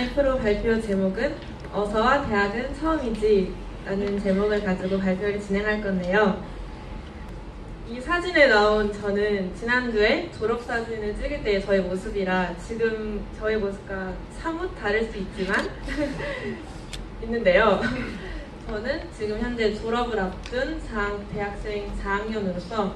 이번에 프로 발표 제목은 어서와 대학은 처음이지 라는 제목을 가지고 발표를 진행할 건데요. 이 사진에 나온 저는 지난주에 졸업사진을 찍을 때의 저의 모습이라 지금 저의 모습과 사뭇 다를 수 있지만 있는데요. 저는 지금 현재 졸업을 앞둔 대학생 4학년으로서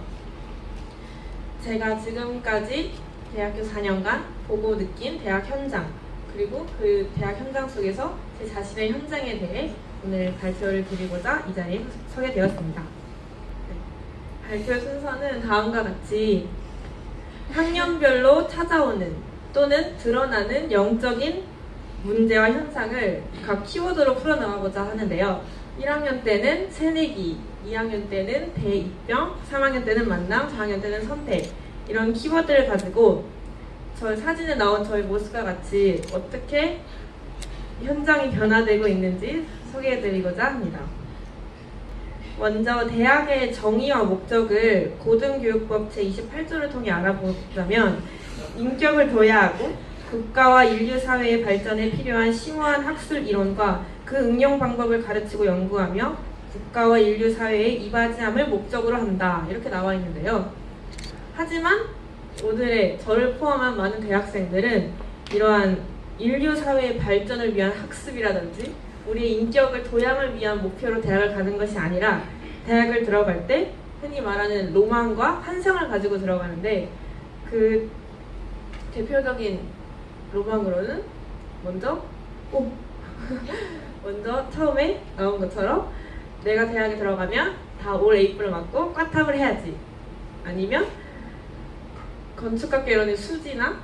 제가 지금까지 대학교 4년간 보고 느낀 대학 현장, 그리고 그 대학 현장 속에서 제 자신의 현장에 대해 오늘 발표를 드리고자 이 자리에 서게 되었습니다. 발표 순서는 다음과 같이 학년별로 찾아오는 또는 드러나는 영적인 문제와 현상을 각 키워드로 풀어나가고자 하는데요. 1학년 때는 새내기, 2학년 때는 대입병, 3학년 때는 만남, 4학년 때는 선택, 이런 키워드를 가지고 저희 사진에 나온 저희 모습과 같이 어떻게 현장이 변화되고 있는지 소개해드리고자 합니다. 먼저 대학의 정의와 목적을 고등교육법 제28조를 통해 알아보자면 인격을 둬야 하고 국가와 인류 사회의 발전에 필요한 심오한 학술 이론과 그 응용 방법을 가르치고 연구하며 국가와 인류 사회의 이바지함을 목적으로 한다. 이렇게 나와 있는데요. 하지만 오늘의 저를 포함한 많은 대학생들은 이러한 인류 사회의 발전을 위한 학습이라든지 우리의 인격을 도양을 위한 목표로 대학을 가는 것이 아니라 대학을 들어갈 때 흔히 말하는 로망과 환상을 가지고 들어가는데 그 대표적인 로망으로는 먼저 처음에 나온 것처럼 내가 대학에 들어가면 다 올 A뿔을 맞고 꽈탑을 해야지, 아니면 건축학개론의 수지나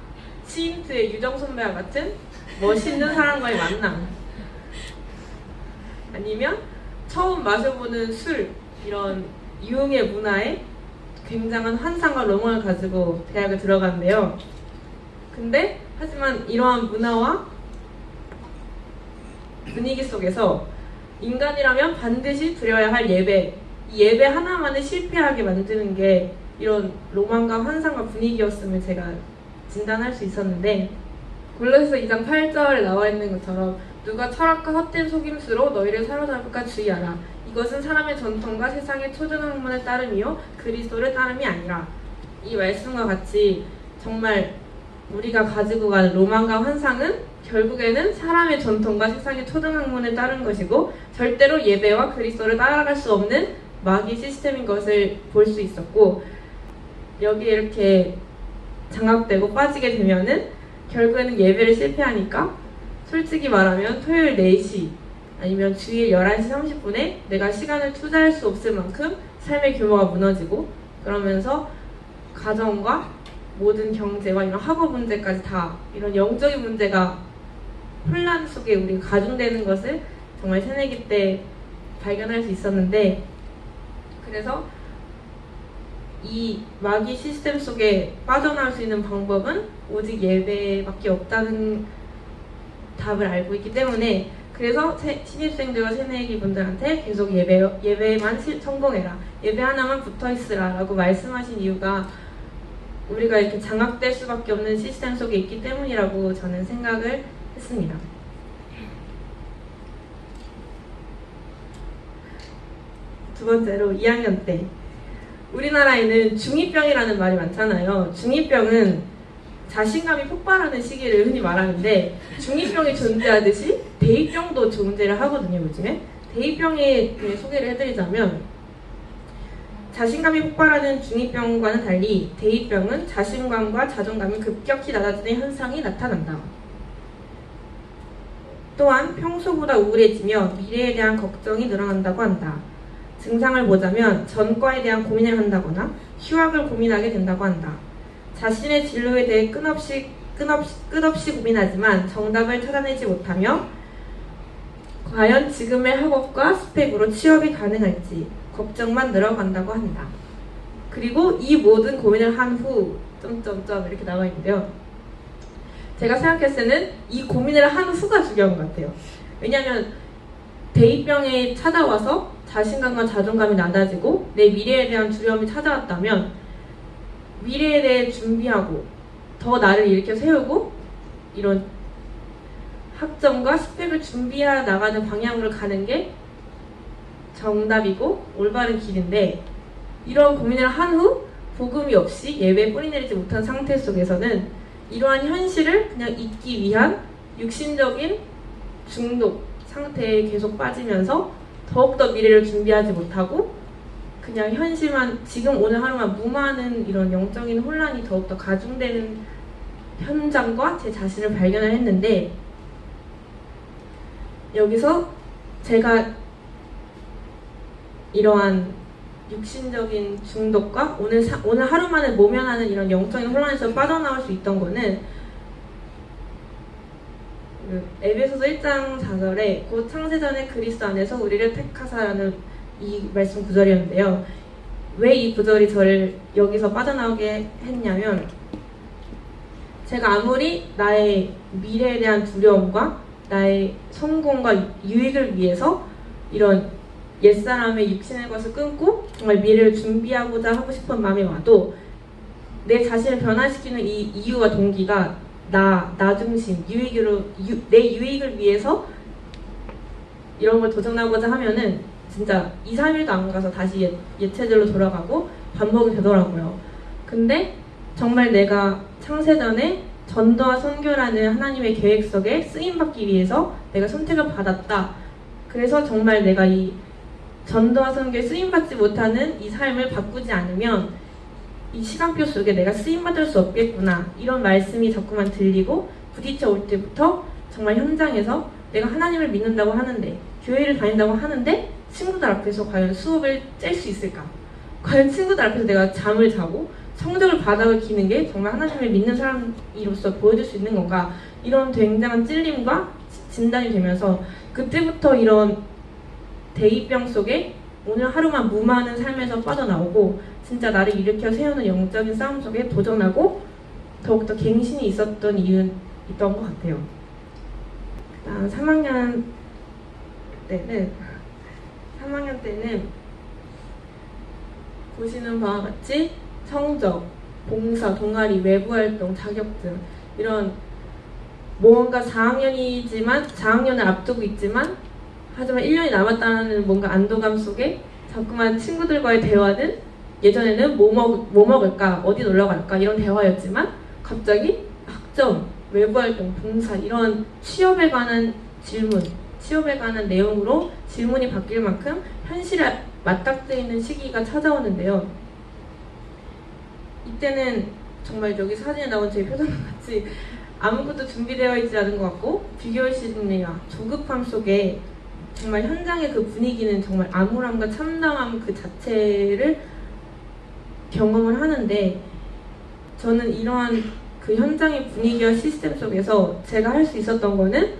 시인트의 유정 선배와 같은 멋있는 사람과의 만남, 아니면 처음 마셔보는 술, 이런 유흥의 문화에 굉장한 환상과 로망을 가지고 대학을 들어가는데요. 근데 하지만 이러한 문화와 분위기 속에서 인간이라면 반드시 드려야 할 예배, 이 예배 하나만을 실패하게 만드는 게 이런 로망과 환상과 분위기였음을 제가 진단할 수 있었는데, 골로새서 2장 8절에 나와 있는 것처럼 누가 철학과 헛된 속임수로 너희를 사로잡을까 주의하라. 이것은 사람의 전통과 세상의 초등학문을 따름이요 그리스도를 따름이 아니라. 이 말씀과 같이 정말 우리가 가지고 가는 로망과 환상은 결국에는 사람의 전통과 세상의 초등학문을 따른 것이고 절대로 예배와 그리스도를 따라갈 수 없는 마귀 시스템인 것을 볼 수 있었고, 여기에 이렇게 장악되고 빠지게 되면은 결국에는 예배를 실패하니까 솔직히 말하면 토요일 4시 아니면 주일 11시 30분에 내가 시간을 투자할 수 없을 만큼 삶의 규모가 무너지고, 그러면서 가정과 모든 경제와 이런 학업 문제까지 다 이런 영적인 문제가 혼란 속에 우리가 가중되는 것을 정말 새내기 때 발견할 수 있었는데, 그래서 이 마귀 시스템 속에 빠져나올 수 있는 방법은 오직 예배밖에 없다는 답을 알고 있기 때문에, 그래서 신입생들과 새내기 분들한테 계속 예배만 성공해라, 예배 하나만 붙어있으라 라고 말씀하신 이유가 우리가 이렇게 장악될 수밖에 없는 시스템 속에 있기 때문이라고 저는 생각을 했습니다. 두 번째로 2학년 때 우리나라에는 중2병이라는 말이 많잖아요. 중2병은 자신감이 폭발하는 시기를 흔히 말하는데 중2병이 존재하듯이 대입병도 존재를 하거든요. 요즘에 대입병에 대해 소개를 해드리자면, 자신감이 폭발하는 중2병과는 달리 대입병은 자신감과 자존감이 급격히 낮아지는 현상이 나타난다. 또한 평소보다 우울해지며 미래에 대한 걱정이 늘어난다고 한다. 증상을 보자면 전과에 대한 고민을 한다거나 휴학을 고민하게 된다고 한다. 자신의 진로에 대해 끝없이 고민하지만 정답을 찾아내지 못하며 과연 지금의 학업과 스펙으로 취업이 가능할지 걱정만 늘어간다고 한다. 그리고 이 모든 고민을 한 후 이렇게 나와 있는데요. 제가 생각했을 때는 이 고민을 한 후가 중요한 것 같아요. 왜냐하면 대입병에 찾아와서 자신감과 자존감이 낮아지고 내 미래에 대한 두려움이 찾아왔다면 미래에 대해 준비하고 더 나를 일으켜 세우고 이런 학점과 스펙을 준비해 나가는 방향으로 가는 게 정답이고 올바른 길인데, 이런 고민을 한 후 복음이 없이 예배에 뿌리내리지 못한 상태 속에서는 이러한 현실을 그냥 잊기 위한 육신적인 중독 상태에 계속 빠지면서 더욱더 미래를 준비하지 못하고 그냥 현실만, 지금 오늘 하루만 무마하는 이런 영적인 혼란이 더욱더 가중되는 현장과 제 자신을 발견을 했는데, 여기서 제가 이러한 육신적인 중독과 오늘 하루만에 모면하는 이런 영적인 혼란에서 빠져나올 수 있던 거는 에베소서 1장 4절에 곧 창세전에 그리스도 안에서 우리를 택하사라는 이 말씀 구절이었는데요. 왜 이 구절이 저를 여기서 빠져나오게 했냐면, 제가 아무리 나의 미래에 대한 두려움과 나의 성공과 유익을 위해서 이런 옛사람의 육신의 것을 끊고 정말 미래를 준비하고자 하고 싶은 마음이 와도 내 자신을 변화시키는 이 이유와 동기가 나 중심, 내 유익을 위해서 이런 걸 도전하고자 하면은 진짜 2, 3일도 안 가서 다시 예체대로 돌아가고 반복이 되더라고요. 근데 정말 내가 창세전에 전도와 선교라는 하나님의 계획 속에 쓰임받기 위해서 내가 선택을 받았다. 그래서 정말 내가 이 전도와 선교에 쓰임받지 못하는 이 삶을 바꾸지 않으면 이 시간표 속에 내가 쓰임받을 수 없겠구나, 이런 말씀이 자꾸만 들리고 부딪혀 올 때부터 정말 현장에서 내가 하나님을 믿는다고 하는데, 교회를 다닌다고 하는데 친구들 앞에서 과연 수업을 짤 수 있을까? 과연 친구들 앞에서 내가 잠을 자고 성적을 바닥을 기는 게 정말 하나님을 믿는 사람으로서 보여줄 수 있는 건가? 이런 굉장한 찔림과 진단이 되면서 그때부터 이런 대입병 속에 오늘 하루만 무마하는 삶에서 빠져나오고 진짜 나를 일으켜 세우는 영적인 싸움 속에 도전하고 더욱더 갱신이 있었던 이유는 있던 것 같아요. 그다음 3학년 때는 보시는 바와 같이 성적, 봉사, 동아리, 외부활동, 자격증, 이런 뭔가 4학년을 앞두고 있지만 하지만 1년이 남았다는 뭔가 안도감 속에 자꾸만 친구들과의 대화는 예전에는 뭐 먹을까, 어디 놀러 갈까 이런 대화였지만 갑자기 학점, 외부활동, 봉사, 이런 취업에 관한 질문, 취업에 관한 내용으로 질문이 바뀔 만큼 현실에 맞닥뜨려 있는 시기가 찾아오는데요. 이때는 정말 여기 사진에 나온 제 표정과 같이 아무것도 준비되어 있지 않은 것 같고 비교의식과 조급함 속에 정말 현장의 그 분위기는 정말 암울함과 참담함 그 자체를 경험을 하는데, 저는 이러한 그 현장의 분위기와 시스템 속에서 제가 할 수 있었던 거는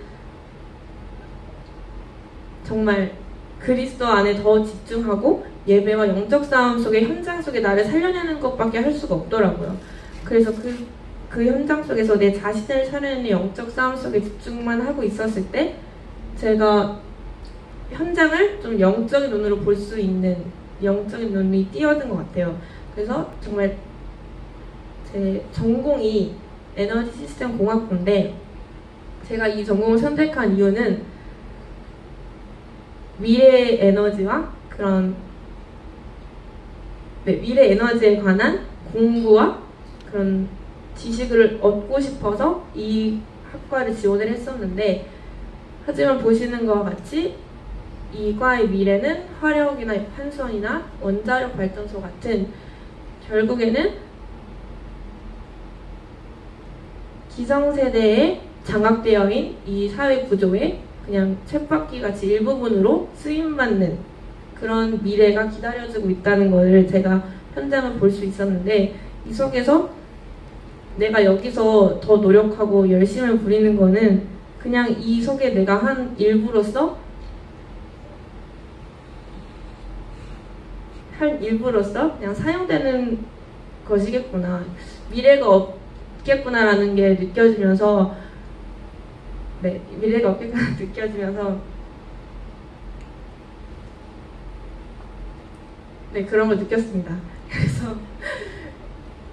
정말 그리스도 안에 더 집중하고 예배와 영적 싸움 속에 현장 속에 나를 살려내는 것밖에 할 수가 없더라고요. 그래서 그 현장 속에서 내 자신을 살려내는 영적 싸움 속에 집중만 하고 있었을 때 제가 현장을 좀 영적인 눈으로 볼 수 있는 영적인 눈이 띄어든 것 같아요. 그래서 정말 제 전공이 에너지 시스템 공학부인데 제가 이 전공을 선택한 이유는 미래 에너지와 미래 에너지에 관한 공부와 그런 지식을 얻고 싶어서 이 학과를 지원을 했었는데, 하지만 보시는 것과 같이 이 과의 미래는 화력이나 환선이나 원자력 발전소 같은 결국에는 기성세대에 장악되어 있는 이 사회 구조에 그냥 쳇바퀴 같이 일부분으로 쓰임받는 그런 미래가 기다려지고 있다는 것을 제가 현장을 볼 수 있었는데, 이 속에서 내가 여기서 더 노력하고 열심을 부리는 거는 그냥 이 속에 내가 한 일부로서 그냥 사용되는 것이겠구나, 미래가 없겠구나라는 게 느껴지면서 미래가 없겠구나 느껴지면서 그런 걸 느꼈습니다. 그래서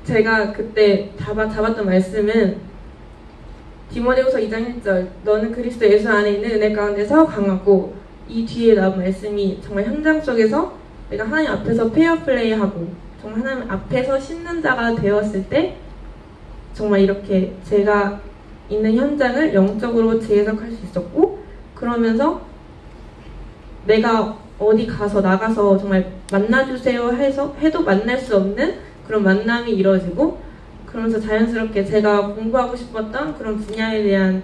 제가 그때 잡았던 말씀은 디모데후서 2장 1절 너는 그리스도 예수 안에 있는 은혜 가운데서 강하고 이 뒤에 나온 말씀이 정말 현장 속에서 내가 하나님 앞에서 페어플레이하고 정말 하나님 앞에서 신는 자가 되었을 때 정말 이렇게 제가 있는 현장을 영적으로 재해석할 수 있었고 그러면서 내가 어디 가서 나가서 정말 만나주세요 해도 만날 수 없는 그런 만남이 이루어지고 그러면서 자연스럽게 제가 공부하고 싶었던 그런 분야에 대한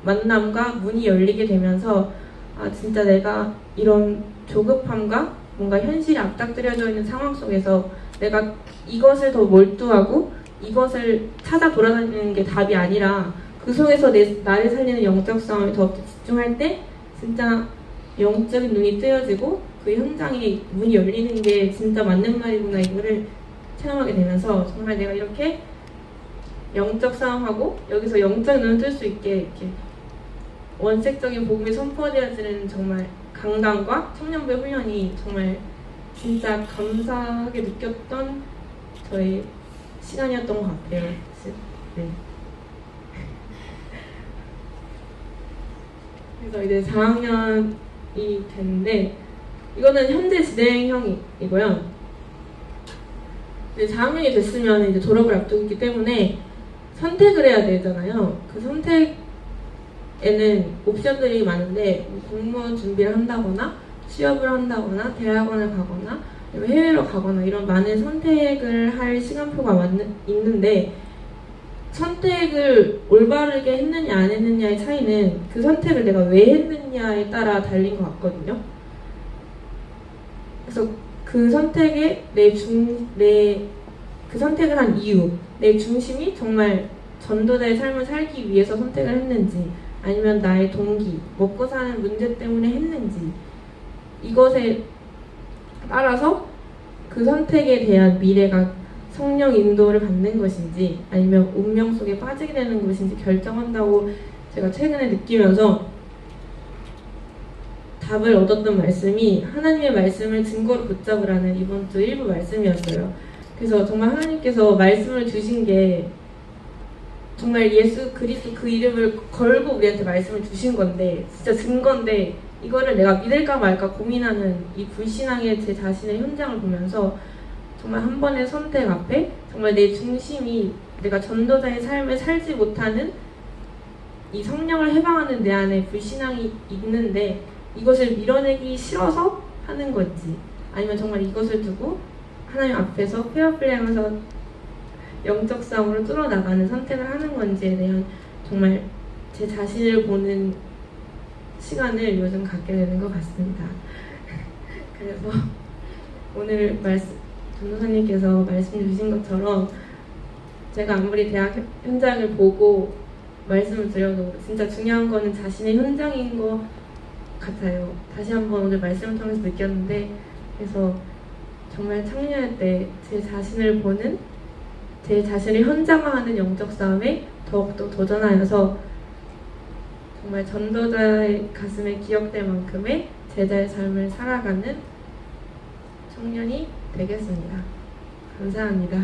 만남과 문이 열리게 되면서 아 진짜 내가 이런 조급함과 뭔가 현실이 앞닥뜨려져 있는 상황 속에서 내가 이것을 더 몰두하고 이것을 찾아 돌아다니는 게 답이 아니라 그 속에서 나를 살리는 영적 싸움에 더 집중할 때 진짜 영적인 눈이 뜨여지고 그 현장에 문이 열리는 게 진짜 맞는 말이구나 이거를 체험하게 되면서 정말 내가 이렇게 영적 싸움하고 여기서 영적 눈을 뜰 수 있게 이렇게 원색적인 복음이 선포되어지는 정말 강단과 청년부의 훈련이 정말 진짜 감사하게 느꼈던 저의 시간이었던 것 같아요. 네. 그래서 이제 4학년이 됐는데 이거는 현재 진행형이고요. 이제 4학년이 됐으면 이제 졸업을 앞두고 있기 때문에 선택을 해야 되잖아요. 그 선택에는 옵션들이 많은데 공무원 준비를 한다거나 취업을 한다거나 대학원을 가거나 해외로 가거나 이런 많은 선택을 할 시간표가 있는데 선택을 올바르게 했느냐 안 했느냐의 차이는 그 선택을 내가 왜 했느냐에 따라 달린 것 같거든요. 그래서 그 선택에 그 선택을 한 이유, 내 중심이 정말 전도자의 삶을 살기 위해서 선택을 했는지 아니면 나의 동기, 먹고 사는 문제 때문에 했는지 이것에 따라서 그 선택에 대한 미래가 성령 인도를 받는 것인지 아니면 운명 속에 빠지게 되는 것인지 결정한다고 제가 최근에 느끼면서 답을 얻었던 말씀이 하나님의 말씀을 증거로 붙잡으라는 이번 주 일부 말씀이었어요. 그래서 정말 하나님께서 말씀을 주신 게 정말 예수 그리스도 그 이름을 걸고 우리한테 말씀을 주신 건데 진짜 증거인데 이거를 내가 믿을까 말까 고민하는 이 불신앙의 제 자신의 현장을 보면서 정말 한 번의 선택 앞에 정말 내 중심이 내가 전도자의 삶을 살지 못하는 이 성령을 해방하는 내 안에 불신앙이 있는데 이것을 밀어내기 싫어서 하는 건지 아니면 정말 이것을 두고 하나님 앞에서 페어플레이하면서 영적 싸움으로 뚫어나가는 선택을 하는 건지에 대한 정말 제 자신을 보는 시간을 요즘 갖게 되는 것 같습니다. 그래서 오늘 전도사님께서 말씀 주신 것처럼 제가 아무리 대학 현장을 보고 말씀을 드려도 진짜 중요한 거는 자신의 현장인 것 같아요. 다시 한번 오늘 말씀을 통해서 느꼈는데 그래서 정말 청년일 때 제 자신을 보는 제 자신을 현장화하는 영적 싸움에 더욱더 도전하여서 정말 전도자의 가슴에 기억될 만큼의 제자의 삶을 살아가는 청년이 되겠습니다. 감사합니다.